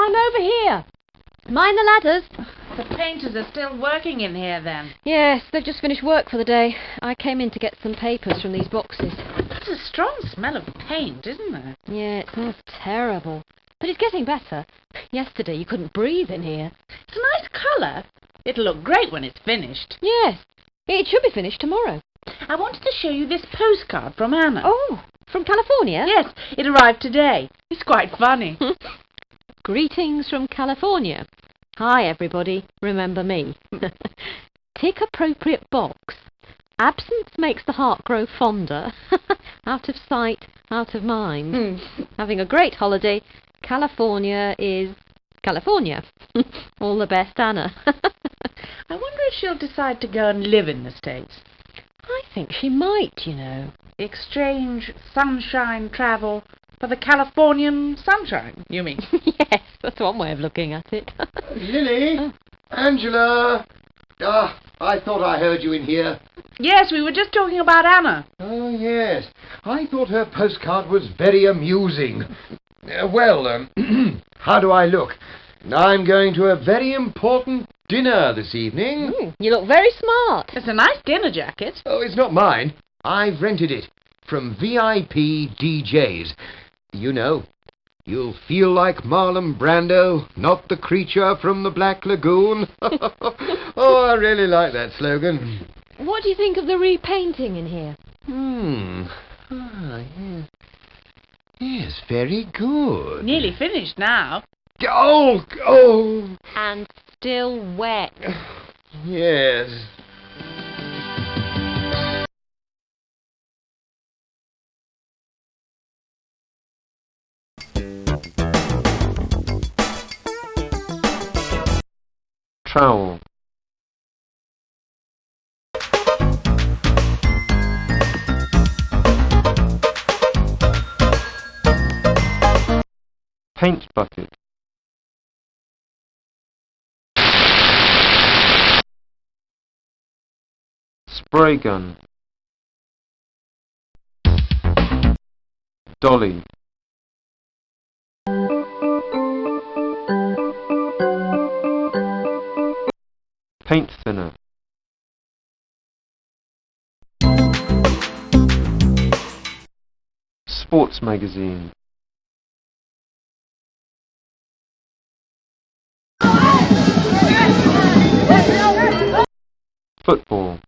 I'm over here. Mind the ladders. The painters are still working in here then? Yes, they've just finished work for the day. I came in to get some papers from these boxes. There's a strong smell of paint, isn't there? Yeah, it smells terrible. But it's getting better. Yesterday you couldn't breathe in here. It's a nice colour. It'll look great when it's finished. Yes, it should be finished tomorrow. I wanted to show you this postcard from Anna. Oh, from California? Yes, it arrived today. It's quite funny. Greetings from California. Hi everybody, remember me. Tick appropriate box. Absence makes the heart grow fonder. Out of sight, out of mind. Having a great holiday. California is California. All the best, Anna. I wonder if she'll decide to go and live in the States. I think she might, you know. Exchange sunshine travel for the Californian sunshine, you mean? Yes, that's one way of looking at it. Lily? Angela? I thought I heard you in here. Yes, we were just talking about Anna. Oh, yes. I thought her postcard was very amusing. Well, how do I look? I'm going to a very important dinner this evening. You look very smart. It's a nice dinner jacket. Oh, it's not mine. I've rented it from VIP DJs. You know, you'll feel like Marlon Brando, not the creature from the Black Lagoon. Oh, I really like that slogan. What do you think of the repainting in here? Yeah. Yes, very good. Nearly finished now. Oh! And still wet. Yes. Trowel. Paint bucket. Spray gun. Dolly. Paint thinner. Sports magazine. Football.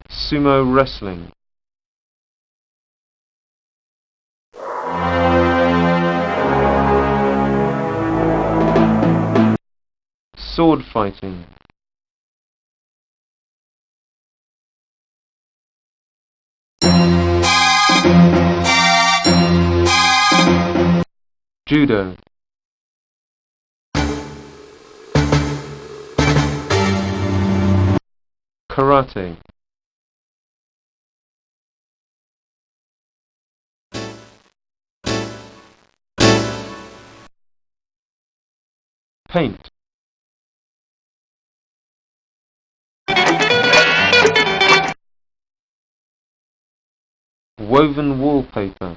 Sumo wrestling. Sword fighting. Judo. Karate. Paint. Woven wallpaper.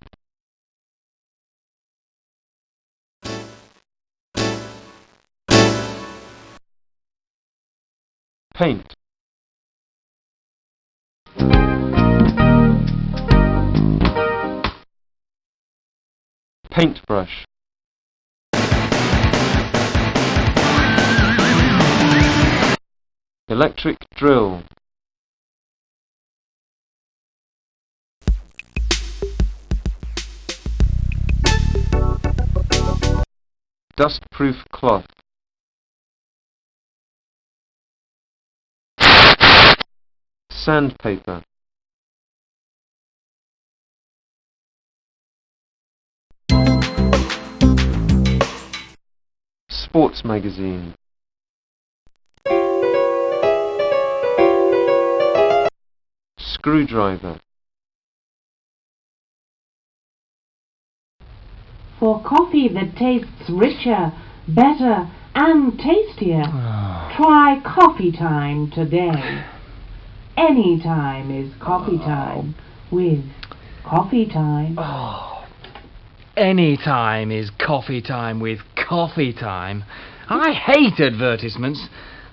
Paint. Paintbrush. Electric drill. Dustproof cloth. Sandpaper. Sports magazine. Screwdriver. For coffee that tastes richer, better, and tastier. Try coffee time today. Any time is coffee time with coffee time. Oh, any time is coffee time with coffee time. I hate advertisements.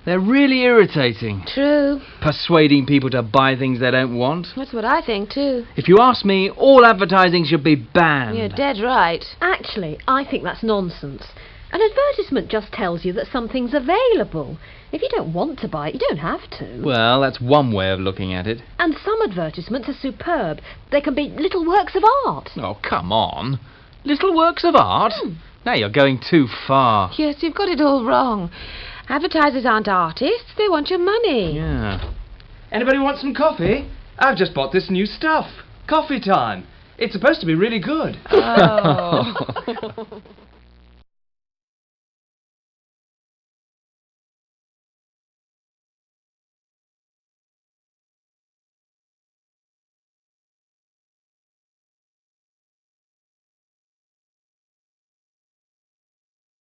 They're really irritating. True. Persuading people to buy things they don't want. That's what I think too. If you ask me, all advertising should be banned. You're dead right. Actually, I think that's nonsense. An advertisement just tells you that something's available. If you don't want to buy it, you don't have to. Well, that's one way of looking at it. And some advertisements are superb. They can be little works of art. Oh, come on. Little works of art? Now you're going too far. Yes, you've got it all wrong. Advertisers aren't artists, they want your money. Yeah. Anybody want some coffee? I've just bought this new stuff. Coffee time. It's supposed to be really good. Oh.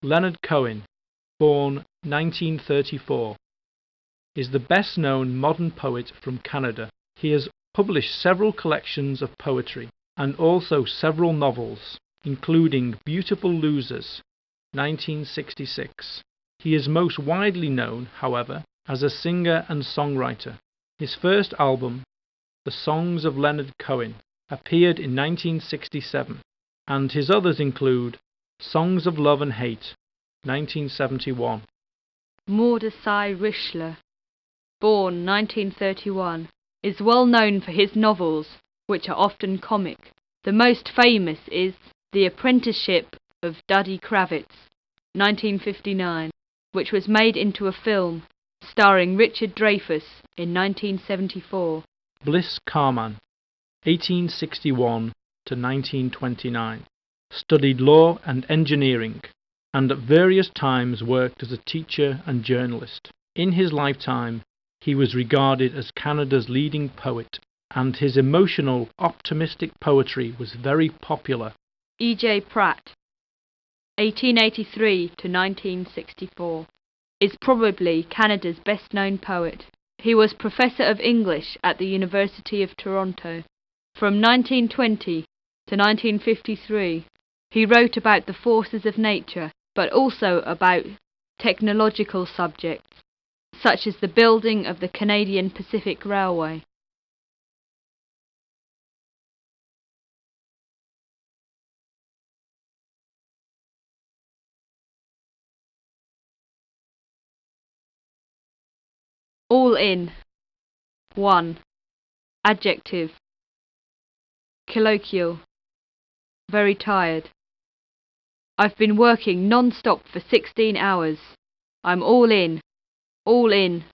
Leonard Cohen, born 1934, is the best-known modern poet from Canada. He has published several collections of poetry and also several novels, including Beautiful Losers, 1966. He is most widely known, however, as a singer and songwriter. His first album, The Songs of Leonard Cohen, appeared in 1967, and his others include Songs of Love and Hate, 1971. Mordecai Richler, born 1931, is well known for his novels, which are often comic. The most famous is The Apprenticeship of Duddy Kravitz, 1959, which was made into a film starring Richard Dreyfuss in 1974. Bliss Carman, 1861 to 1929, studied law and engineering, and at various times worked as a teacher and journalist. In his lifetime, he was regarded as Canada's leading poet, and his emotional, optimistic poetry was very popular. E.J. Pratt, 1883 to 1964, is probably Canada's best-known poet. He was Professor of English at the University of Toronto. From 1920 to 1953, he wrote about the forces of nature, but also about technological subjects, such as the building of the Canadian Pacific Railway. All in. 1. Adjective. Colloquial. Very tired. I've been working non-stop for 16 hours. I'm all in. All in.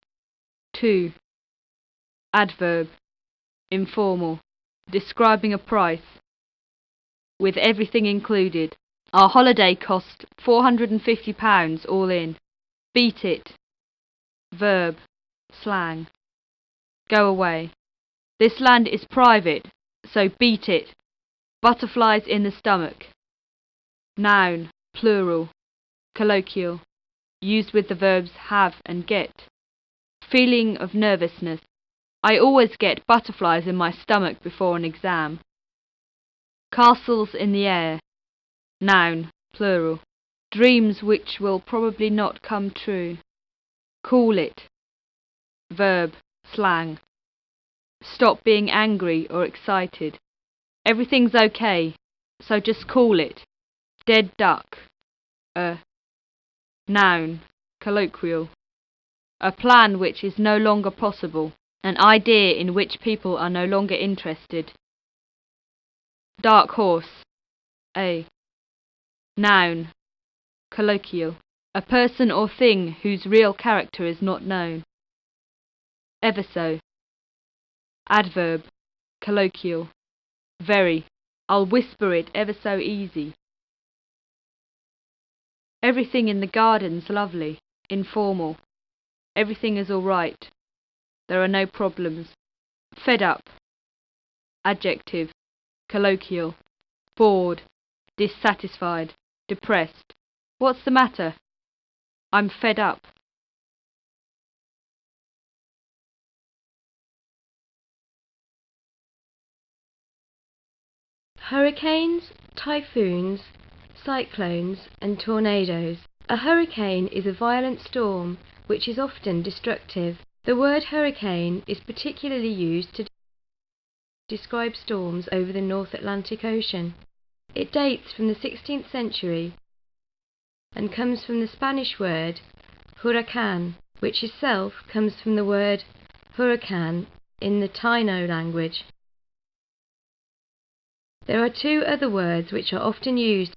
2. Adverb. Informal. Describing a price. With everything included. Our holiday cost £450 all in. Beat it. Verb. Slang. Go away. This land is private, so beat it. Butterflies in the stomach. Noun, plural. Colloquial. Used with the verbs have and get. Feeling of nervousness. I always get butterflies in my stomach before an exam. Castles in the air. Noun, plural. Dreams which will probably not come true. Cool it. Verb, slang. Stop being angry or excited. Everything's okay, so just cool it. Dead duck. Noun, colloquial. A plan which is no longer possible. An idea in which people are no longer interested. Dark horse. Noun, colloquial. A person or thing whose real character is not known. Ever so. Adverb, colloquial. Very. I'll whisper it ever so easy. Everything in the garden's lovely. Informal. Everything is all right. There are no problems. Fed up. Adjective, colloquial. Bored. Dissatisfied. Depressed. What's the matter? I'm fed up. Hurricanes, typhoons, cyclones and tornadoes. A hurricane is a violent storm which is often destructive. The word hurricane is particularly used to describe storms over the North Atlantic Ocean. It dates from the 16th century and comes from the Spanish word huracán, which itself comes from the word huracán in the Taino language. There are two other words which are often used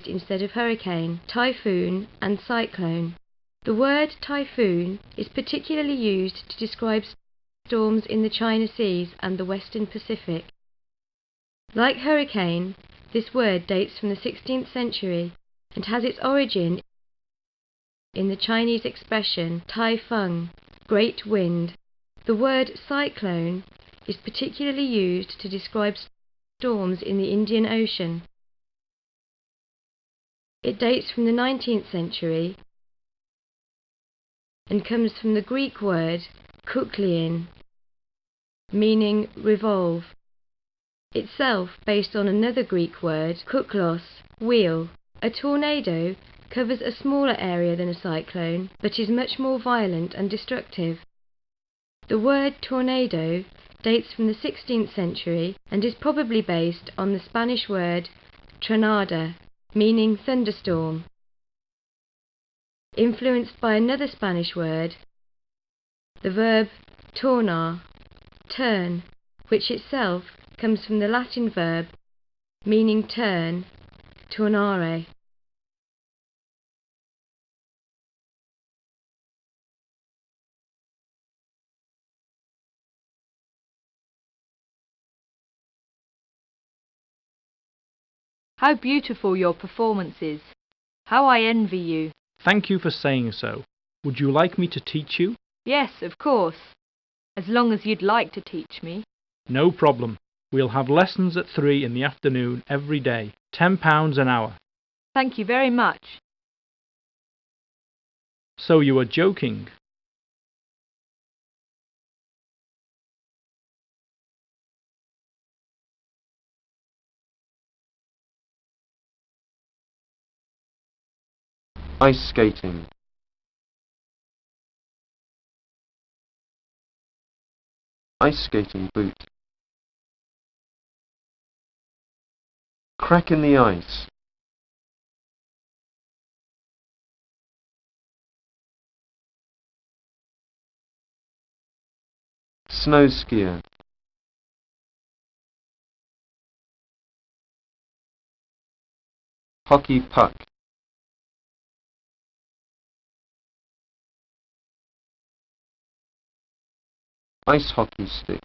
instead of hurricane: typhoon and cyclone. The word typhoon is particularly used to describe storms in the China Seas and the Western Pacific. Like hurricane, this word dates from the 16th century and has its origin in the Chinese expression taifeng, great wind. The word cyclone is particularly used to describe storms in the Indian Ocean. It dates from the 19th century and comes from the Greek word kuklein, meaning revolve, itself based on another Greek word kuklos, wheel. A tornado covers a smaller area than a cyclone, but is much more violent and destructive. The word tornado dates from the 16th century and is probably based on the Spanish word tronada, meaning thunderstorm, influenced by another Spanish word, the verb tornar, turn, which itself comes from the Latin verb meaning turn, tornare. How beautiful your performance is. How I envy you. Thank you for saying so. Would you like me to teach you? Yes, of course. As long as you'd like to teach me. No problem. We'll have lessons at 3 in the afternoon every day. £10 an hour. Thank you very much. So you are joking? Ice skating. Ice skating boot. Crack in the ice. Snow skier. Hockey puck. Ice hockey stick.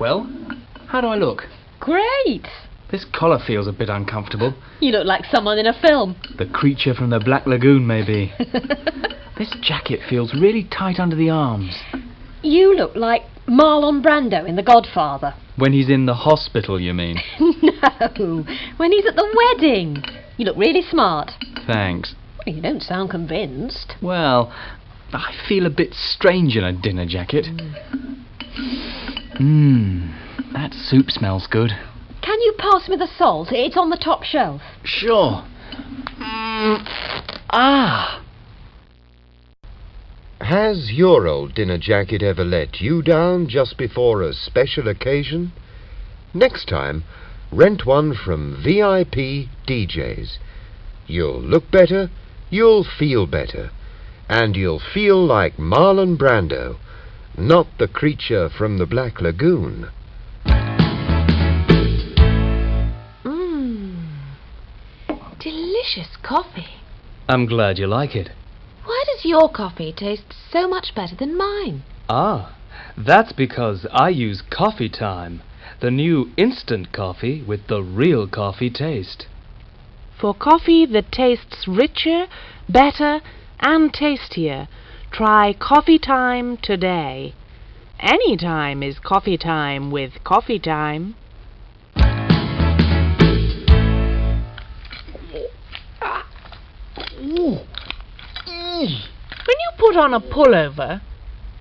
Well, how do I look? Great! This collar feels a bit uncomfortable. You look like someone in a film. The creature from the Black Lagoon, maybe. This jacket feels really tight under the arms. You look like Marlon Brando in The Godfather. When he's in the hospital, you mean? No, when he's at the wedding. You look really smart. Thanks. You don't sound convinced. Well, I feel a bit strange in a dinner jacket. That soup smells good. Can you pass me the salt? It's on the top shelf. Sure. Has your old dinner jacket ever let you down just before a special occasion? Next time, rent one from VIP DJs. You'll look better, you'll feel better, and you'll feel like Marlon Brando, not the creature from the Black Lagoon. Delicious coffee. I'm glad you like it. Why does your coffee taste so much better than mine? Ah, that's because I use Coffee Time, the new instant coffee with the real coffee taste. For coffee that tastes richer, better, and tastier, try Coffee Time today. Any time is coffee time with Coffee Time. When you put on a pullover,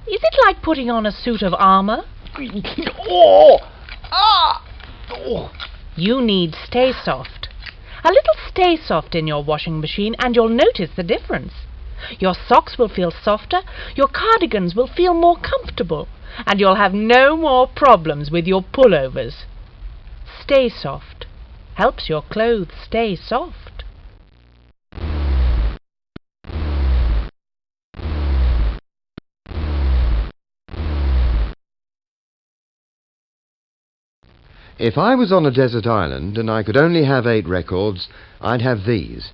Is it like putting on a suit of armour? You need Stay Soft. A little Stay Soft in your washing machine and you'll notice the difference. Your socks will feel softer, your cardigans will feel more comfortable, and you'll have no more problems with your pullovers. Stay Soft helps your clothes stay soft. If I was on a desert island and I could only have 8 records, I'd have these.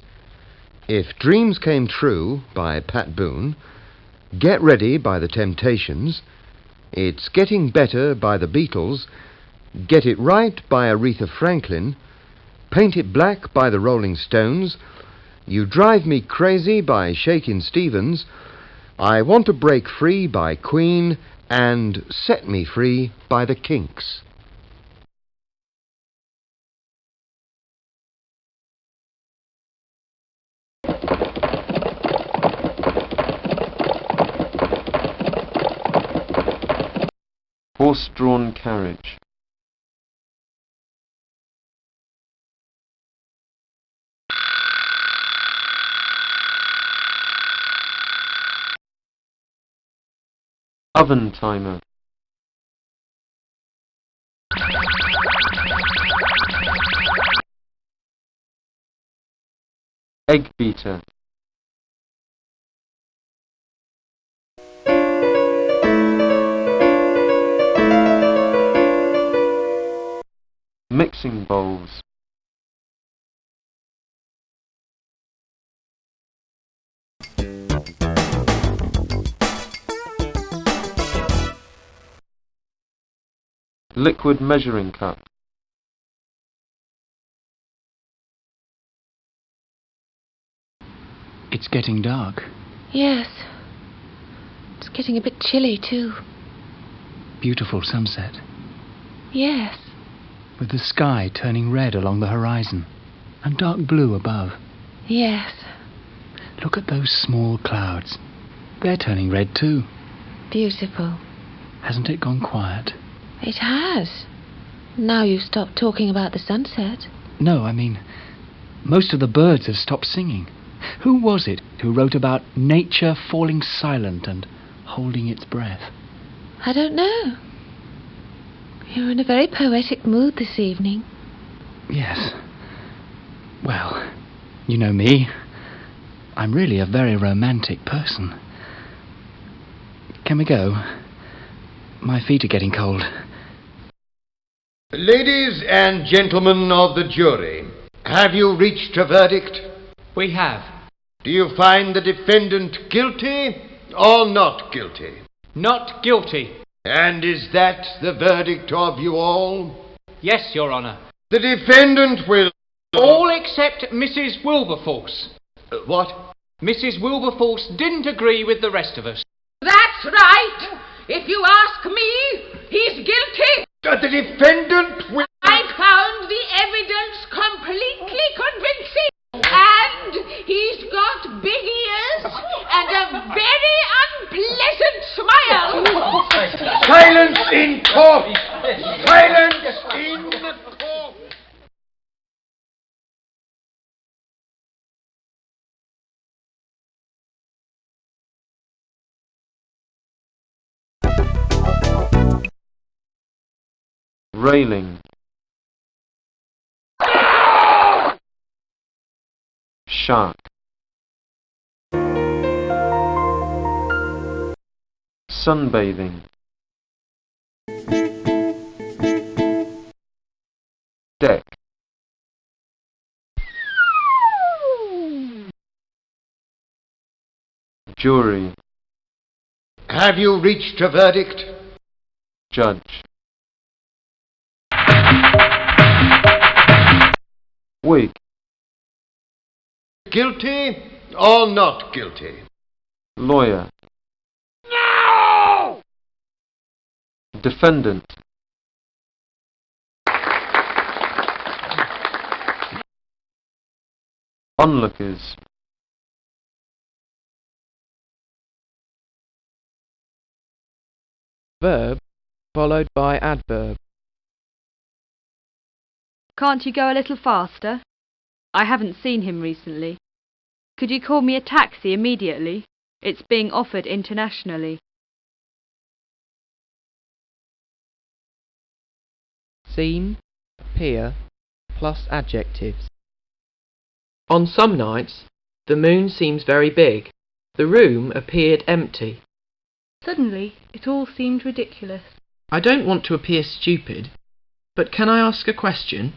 If Dreams Came True by Pat Boone, Get Ready by The Temptations, It's Getting Better by The Beatles, Get It Right by Aretha Franklin, Paint It Black by The Rolling Stones, You Drive Me Crazy by Shakin' Stevens, I Want to Break Free by Queen, and Set Me Free by The Kinks. Horse-drawn carriage. Oven timer. Egg beater. Mixing bowls. Liquid measuring cup. It's getting dark. Yes. It's getting a bit chilly too. Beautiful sunset, Yes. with the sky turning red along the horizon and dark blue above. Yes. Look at those small clouds. They're turning red too. Beautiful. Hasn't it gone quiet? It has. Now you've stopped talking about the sunset. No, I mean, most of the birds have stopped singing. Who was it who wrote about nature falling silent and holding its breath? I don't know. You're in a very poetic mood this evening. Yes. Well, you know me. I'm really a very romantic person. Can we go? My feet are getting cold. Ladies and gentlemen of the jury, have you reached a verdict? We have. Do you find the defendant guilty or not guilty? Not guilty. And is that the verdict of you all? Yes, Your Honour. The defendant will... All except Mrs. Wilberforce. What? Mrs. Wilberforce didn't agree with the rest of us. That's right. If you ask me, he's guilty. The defendant will... I found the evidence completely convincing. And he's got big ears and a very unpleasant smile. Silence in court! Silence in the court! Railing. Shark. Sunbathing. Deck. Jury. Have you reached a verdict? Judge. Wig. Guilty or not guilty? Lawyer. No! Defendant. Onlookers. Verb followed by adverb. Can't you go a little faster? I haven't seen him recently. Could you call me a taxi immediately? It's being offered internationally. Seem, appear, plus adjectives. On some nights, the moon seems very big. The room appeared empty. Suddenly, it all seemed ridiculous. I don't want to appear stupid, but can I ask a question?